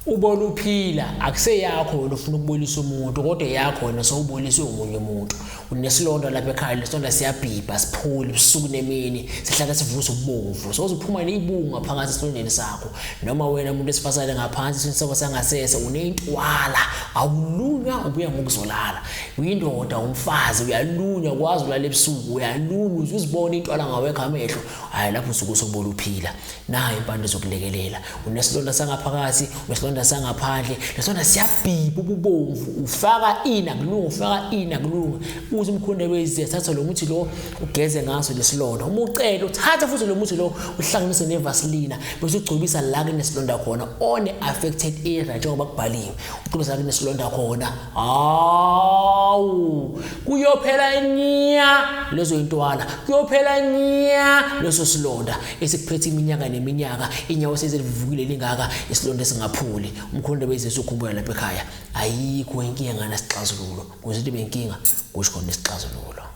ubona uphila akuseyakho wena ufuna ukubonisa umuntu kodwa yakho wena sowuboniswe umunye umuntu unesilonda lapha ekhaya lesonda siyabhibha siphule usuku nemini sihlala sivusa ubomvu sozuphuma nezibunga phakathi esilondeni sakho noma wena umuntu esifasane ngaphansi sinisoko sangasese unentwala awulunywa ubuya ngokuzolala uyindoda umfazi uyalunywa kwazi ulala ebusuku uyalunywa uzibona intwala ngawekho amehlo hayi lapho usuku sobona uphila nayo impande zokulekelela unesilonda sangaphakathi unesilonda sangaphandle lesonda siyabhibha ububomvu ufaka ina kulunga uze umkhonde wezi thatha lo muthi lo ugeze ngaso lesilonda uma ucela uthatha futhi lo muthi lo uhlanganise nevaseline bese ugcobisa la kunesilonda khona on affected area njengoba kubhaliwe ugcobisa la kunesilonda khona awu kuyophela nya lezo intwala kuyophela nya leso silonda esikuphethe iminyaka neminyaka inyawo sezivukile lingaka isilonda singaphuli umkhonde wezi ukukhumbula lapha ekhaya ayikho inkinga ngasixazululo kuze ibe inkinga kusho khona isixazululo.